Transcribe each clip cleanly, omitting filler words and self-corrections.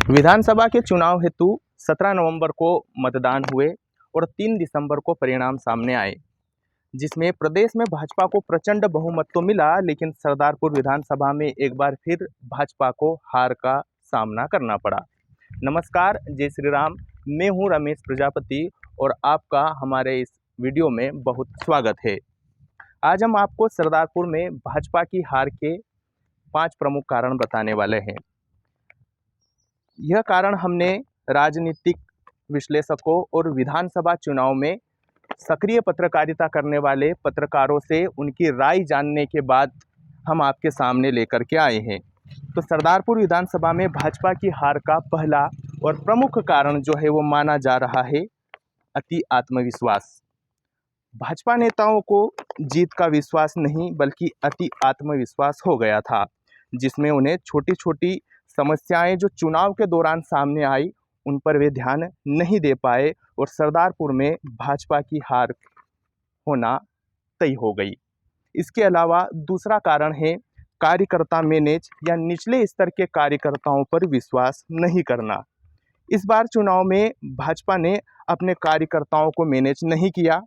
विधानसभा के चुनाव हेतु 17 नवंबर को मतदान हुए और 3 दिसंबर को परिणाम सामने आए, जिसमें प्रदेश में भाजपा को प्रचंड बहुमत तो मिला, लेकिन सरदारपुर विधानसभा में एक बार फिर भाजपा को हार का सामना करना पड़ा। नमस्कार, जय श्री राम। मैं हूं रमेश प्रजापति और आपका हमारे इस वीडियो में बहुत स्वागत है। आज हम आपको सरदारपुर में भाजपा की हार के 5 प्रमुख कारण बताने वाले हैं। यह कारण हमने राजनीतिक विश्लेषकों और विधानसभा चुनाव में सक्रिय पत्रकारिता करने वाले पत्रकारों से उनकी राय जानने के बाद हम आपके सामने लेकर के आए हैं। तो सरदारपुर विधानसभा में भाजपा की हार का पहला और प्रमुख कारण जो है वो माना जा रहा है अति आत्मविश्वास। भाजपा नेताओं को जीत का विश्वास नहीं बल्कि अति आत्मविश्वास हो गया था, जिसमें उन्हें छोटी छोटी समस्याएं जो चुनाव के दौरान सामने आई उन पर वे ध्यान नहीं दे पाए और सरदारपुर में भाजपा की हार होना तय हो गई। इसके अलावा दूसरा कारण है कार्यकर्ता मैनेज या निचले स्तर के कार्यकर्ताओं पर विश्वास नहीं करना। इस बार चुनाव में भाजपा ने अपने कार्यकर्ताओं को मैनेज नहीं किया।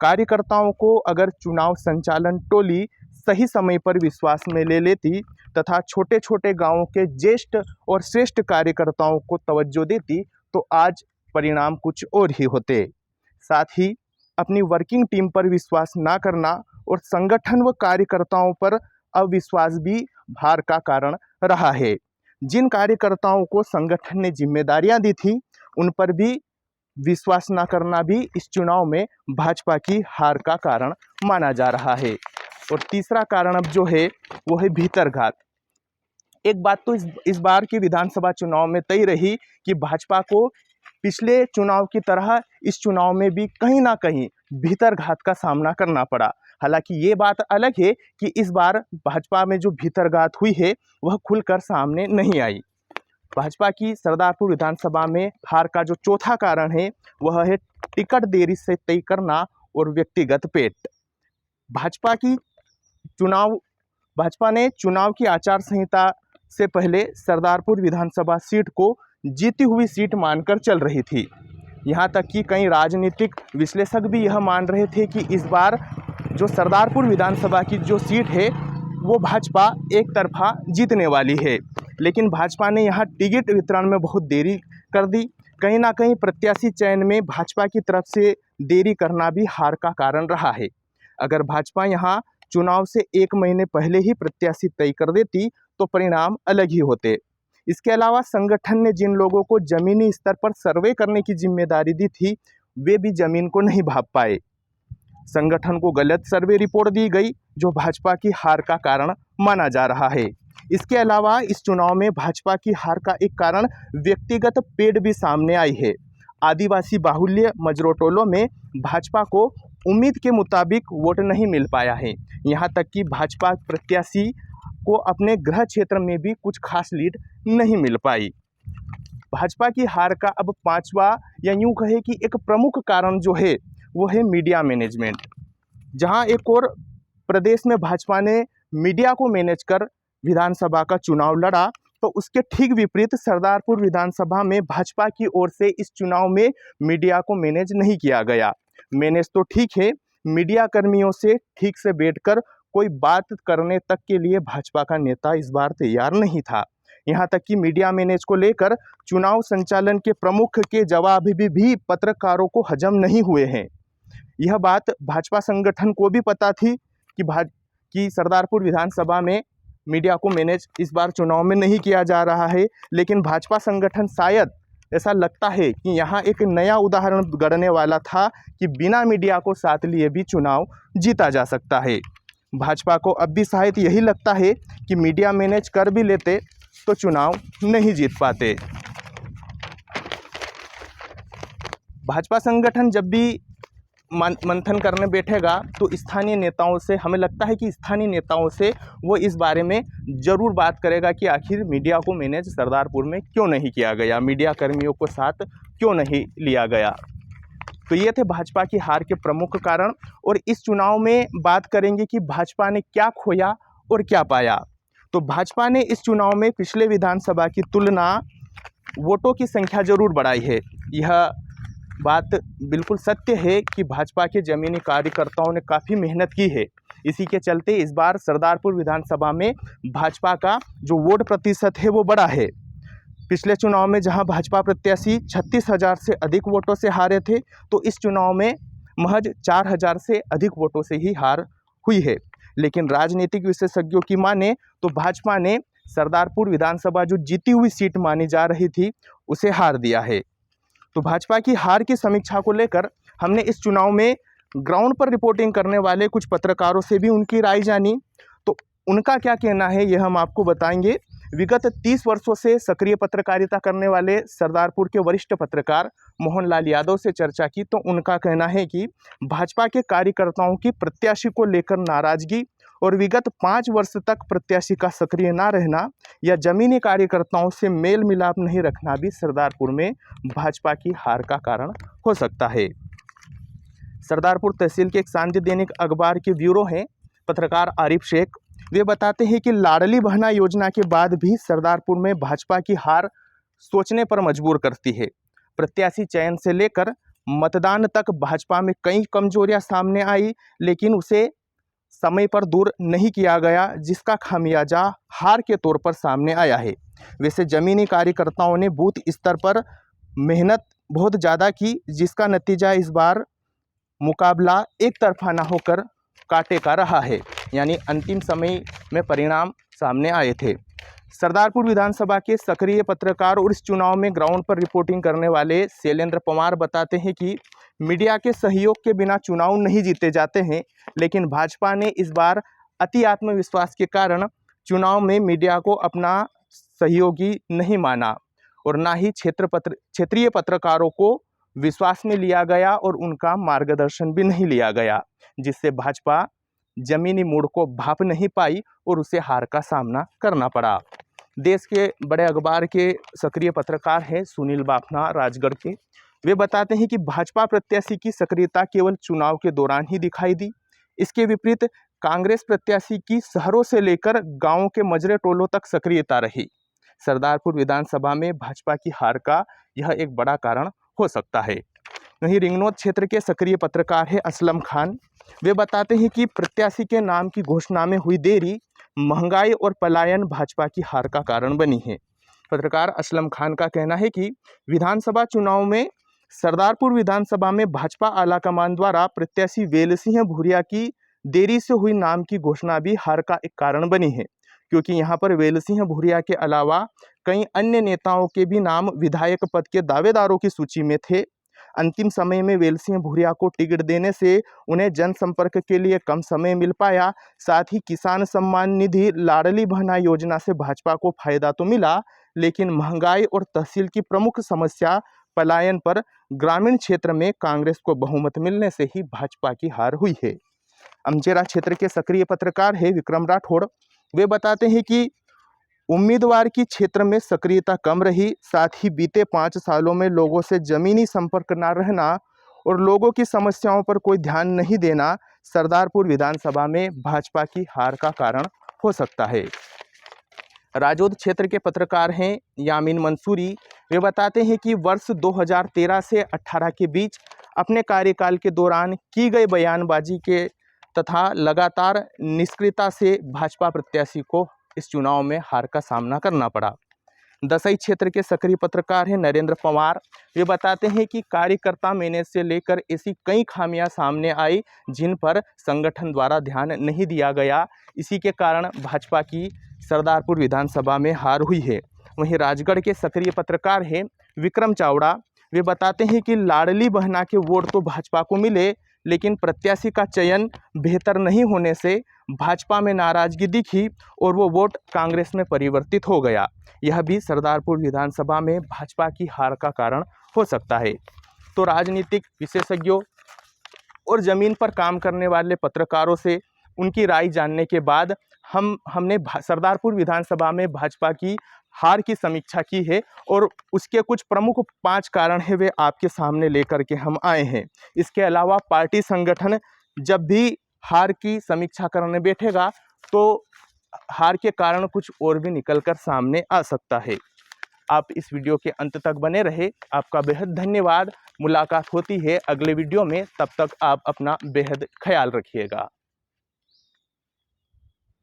कार्यकर्ताओं को अगर चुनाव संचालन टोली सही समय पर विश्वास में ले लेती तथा छोटे छोटे गांवों के ज्येष्ठ और श्रेष्ठ कार्यकर्ताओं को तवज्जो देती तो आज परिणाम कुछ और ही होते। साथ ही अपनी वर्किंग टीम पर विश्वास ना करना और संगठन व कार्यकर्ताओं पर अविश्वास भी हार का कारण रहा है। जिन कार्यकर्ताओं को संगठन ने जिम्मेदारियां दी थी उन पर भी विश्वास न करना भी इस चुनाव में भाजपा की हार का कारण माना जा रहा है। और तीसरा कारण अब जो है वो है भीतरघात। एक बात तो इस बार की विधानसभा चुनाव में तय रही कि भाजपा को पिछले चुनाव की तरह इस चुनाव में भी कहीं ना कहीं भीतरघात का सामना करना पड़ा। हालांकि ये बात अलग है कि इस बार भाजपा में जो भीतरघात हुई है वह खुलकर सामने नहीं आई। भाजपा की सरदारपुर विधानसभा में हार का जो चौथा कारण है वह है टिकट देरी से तय करना और व्यक्तिगत पेट। भाजपा ने चुनाव की आचार संहिता से पहले सरदारपुर विधानसभा सीट को जीती हुई सीट मानकर चल रही थी। यहाँ तक कि कई राजनीतिक विश्लेषक भी यह मान रहे थे कि इस बार जो सरदारपुर विधानसभा की जो सीट है वो भाजपा एक तरफा जीतने वाली है। लेकिन भाजपा ने यहाँ टिकट वितरण में बहुत देरी कर दी। कहीं ना कहीं प्रत्याशी चयन में भाजपा की तरफ से देरी करना भी हार का कारण रहा है। अगर भाजपा यहाँ चुनाव से 1 महीने पहले ही प्रत्याशी तय कर देती तो परिणाम अलग ही होते। इसके अलावा संगठन ने जिन लोगों को जमीनी स्तर पर सर्वे करने की जिम्मेदारी दी थी वे भी जमीन को नहीं भाप पाए। संगठन को गलत सर्वे रिपोर्ट दी गई जो भाजपा की हार का कारण माना जा रहा है। इसके अलावा इस चुनाव में भाजपा की हार का एक कारण व्यक्तिगत पेड़ भी सामने आई है। आदिवासी बाहुल्य मजरोटोलों में भाजपा को उम्मीद के मुताबिक वोट नहीं मिल पाया है। यहाँ तक कि भाजपा प्रत्याशी को अपने गृह क्षेत्र में भी कुछ खास लीड नहीं मिल पाई। भाजपा की हार का अब 5वां या यूं कहे कि एक प्रमुख कारण जो है वो है मीडिया मैनेजमेंट। जहां एक और प्रदेश में भाजपा ने मीडिया को मैनेज कर विधानसभा का चुनाव लड़ा तो उसके ठीक विपरीत सरदारपुर विधानसभा में भाजपा की ओर से इस चुनाव में मीडिया को मैनेज नहीं किया गया। मैनेज तो ठीक है, मीडिया कर्मियों से ठीक से बैठकर कोई बात करने तक के लिए भाजपा का नेता इस बार तैयार नहीं था। यहाँ तक कि मीडिया मैनेज को लेकर चुनाव संचालन के प्रमुख के जवाब भी पत्रकारों को हजम नहीं हुए हैं। यह बात भाजपा संगठन को भी पता थी कि सरदारपुर विधानसभा में मीडिया को मैनेज इस बार चुनाव में नहीं किया जा रहा है, लेकिन भाजपा संगठन शायद ऐसा लगता है कि यहाँ एक नया उदाहरण गढ़ने वाला था कि बिना मीडिया को साथ लिए भी चुनाव जीता जा सकता है। भाजपा को अब भी शायद यही लगता है कि मीडिया मैनेज कर भी लेते तो चुनाव नहीं जीत पाते। भाजपा संगठन जब भी मंथन करने बैठेगा तो स्थानीय नेताओं से, हमें लगता है कि स्थानीय नेताओं से वो इस बारे में ज़रूर बात करेगा कि आखिर मीडिया को मैनेज सरदारपुर में क्यों नहीं किया गया, मीडिया कर्मियों को साथ क्यों नहीं लिया गया। तो ये थे भाजपा की हार के प्रमुख कारण। और इस चुनाव में बात करेंगे कि भाजपा ने क्या खोया और क्या पाया। तो भाजपा ने इस चुनाव में पिछले विधानसभा की तुलना वोटों की संख्या जरूर बढ़ाई है। यह बात बिल्कुल सत्य है कि भाजपा के ज़मीनी कार्यकर्ताओं ने काफ़ी मेहनत की है। इसी के चलते इस बार सरदारपुर विधानसभा में भाजपा का जो वोट प्रतिशत है वो बढ़ा है। पिछले चुनाव में जहां भाजपा प्रत्याशी 36,000 से अधिक वोटों से हारे थे, तो इस चुनाव में महज 4,000 से अधिक वोटों से ही हार हुई है। लेकिन राजनीतिक विशेषज्ञों की माने तो भाजपा ने सरदारपुर विधानसभा जो जीती हुई सीट मानी जा रही थी उसे हार दिया है। तो भाजपा की हार की समीक्षा को लेकर हमने इस चुनाव में ग्राउंड पर रिपोर्टिंग करने वाले कुछ पत्रकारों से भी उनकी राय जानी। तो उनका क्या कहना है यह हम आपको बताएंगे। विगत 30 वर्षों से सक्रिय पत्रकारिता करने वाले सरदारपुर के वरिष्ठ पत्रकार मोहनलाल यादव से चर्चा की, तो उनका कहना है कि भाजपा के कार्यकर्ताओं की प्रत्याशी को लेकर नाराजगी और विगत 5 वर्ष तक प्रत्याशी का सक्रिय ना रहना या जमीनी कार्यकर्ताओं से मेल मिलाप नहीं रखना भी सरदारपुर में भाजपा की हार का कारण हो सकता है। सरदारपुर तहसील के एक सांध्य दैनिक अखबार के ब्यूरो हैं पत्रकार आरिफ शेख। वे बताते हैं कि लाडली बहना योजना के बाद भी सरदारपुर में भाजपा की हार सोचने पर मजबूर करती है। प्रत्याशी चयन से लेकर मतदान तक भाजपा में कई कमजोरियां सामने आई, लेकिन उसे समय पर दूर नहीं किया गया, जिसका खामियाजा हार के तौर पर सामने आया है। वैसे जमीनी कार्यकर्ताओं ने बूथ स्तर पर मेहनत बहुत ज़्यादा की, जिसका नतीजा इस बार मुकाबला एक तरफा ना होकर कांटे का रहा है, यानी अंतिम समय में परिणाम सामने आए थे। सरदारपुर विधानसभा के सक्रिय पत्रकार और इस चुनाव में ग्राउंड पर रिपोर्टिंग करने वाले शैलेंद्र पवार बताते हैं कि मीडिया के सहयोग के बिना चुनाव नहीं जीते जाते हैं, लेकिन भाजपा ने इस बार अति आत्मविश्वास के कारण चुनाव में मीडिया को अपना सहयोगी नहीं माना और ना ही क्षेत्रीय पत्रकारों को विश्वास में लिया गया और उनका मार्गदर्शन भी नहीं लिया गया, जिससे भाजपा जमीनी मूड को भाप नहीं पाई और उसे हार का सामना करना पड़ा। देश के बड़े अखबार के सक्रिय पत्रकार हैं सुनील बाफना राजगढ़ के। वे बताते हैं कि भाजपा प्रत्याशी की सक्रियता केवल चुनाव के दौरान ही दिखाई दी। इसके विपरीत कांग्रेस प्रत्याशी की शहरों से लेकर गांवों के मजरे टोलों तक सक्रियता रही। सरदारपुर विधानसभा में भाजपा की हार का यह एक बड़ा कारण हो सकता है। वहीं रिंगनौद क्षेत्र के सक्रिय पत्रकार है असलम खान। वे बताते हैं कि प्रत्याशी के नाम की घोषणा में हुई देरी, महंगाई और पलायन भाजपा की हार का कारण बनी है। पत्रकार असलम खान का कहना है कि विधानसभा चुनाव में सरदारपुर विधानसभा में भाजपा आलाकमान द्वारा प्रत्याशी वेलसिंह भूरिया की देरी से हुई नाम की घोषणा भी हार का एक कारण बनी है, क्योंकि यहाँ पर वेलसिंह भूरिया के अलावा कई अन्य नेताओं के भी नाम विधायक पद के दावेदारों की सूची में थे। अंतिम समय में वेलसिंह भूरिया को टिकट देने से उन्हें जनसंपर्क के लिए कम समय मिल पाया। साथ ही किसान सम्मान निधि लाडली बहना योजना से भाजपा को फायदा तो मिला, लेकिन महंगाई और तहसील की प्रमुख समस्या पलायन पर ग्रामीण क्षेत्र में कांग्रेस को बहुमत मिलने से ही भाजपा की हार हुई है। अमजेरा क्षेत्र के सक्रिय पत्रकार है विक्रम राठौड़। वे बताते हैं कि उम्मीदवार की क्षेत्र में सक्रियता कम रही, साथ ही बीते 5 सालों में लोगों से जमीनी संपर्क न रहना और लोगों की समस्याओं पर कोई ध्यान नहीं देना सरदारपुर विधानसभा में भाजपा की हार का कारण हो सकता है। राजौद क्षेत्र के पत्रकार हैं यामीन मंसूरी। वे बताते हैं कि वर्ष 2013 से 18 के बीच अपने कार्यकाल के दौरान की गई बयानबाजी के तथा लगातार निष्क्रियता से भाजपा प्रत्याशी को इस चुनाव में हार का सामना करना पड़ा। दसई क्षेत्र के सक्रिय पत्रकार हैं नरेंद्र पवार। वे बताते हैं कि कार्यकर्ता मैनेज से लेकर ऐसी कई खामियां सामने आई जिन पर संगठन द्वारा ध्यान नहीं दिया गया। इसी के कारण भाजपा की सरदारपुर विधानसभा में हार हुई है। वहीं राजगढ़ के सक्रिय पत्रकार हैं विक्रम चावड़ा। वे बताते हैं कि लाडली बहना के वोट तो भाजपा को मिले, लेकिन प्रत्याशी का चयन बेहतर नहीं होने से भाजपा में नाराजगी दिखी और वो वोट कांग्रेस में परिवर्तित हो गया। यह भी सरदारपुर विधानसभा में भाजपा की हार का कारण हो सकता है। तो राजनीतिक विशेषज्ञों और ज़मीन पर काम करने वाले पत्रकारों से उनकी राय जानने के बाद हमने सरदारपुर विधानसभा में भाजपा की हार की समीक्षा की है और उसके कुछ प्रमुख 5 कारण हैं वे आपके सामने लेकर के हम आए हैं। इसके अलावा पार्टी संगठन जब भी हार की समीक्षा करने बैठेगा तो हार के कारण कुछ और भी निकल कर सामने आ सकता है। आप इस वीडियो के अंत तक बने रहे, आपका बेहद धन्यवाद। मुलाकात होती है अगले वीडियो में, तब तक आप अपना बेहद ख्याल रखिएगा।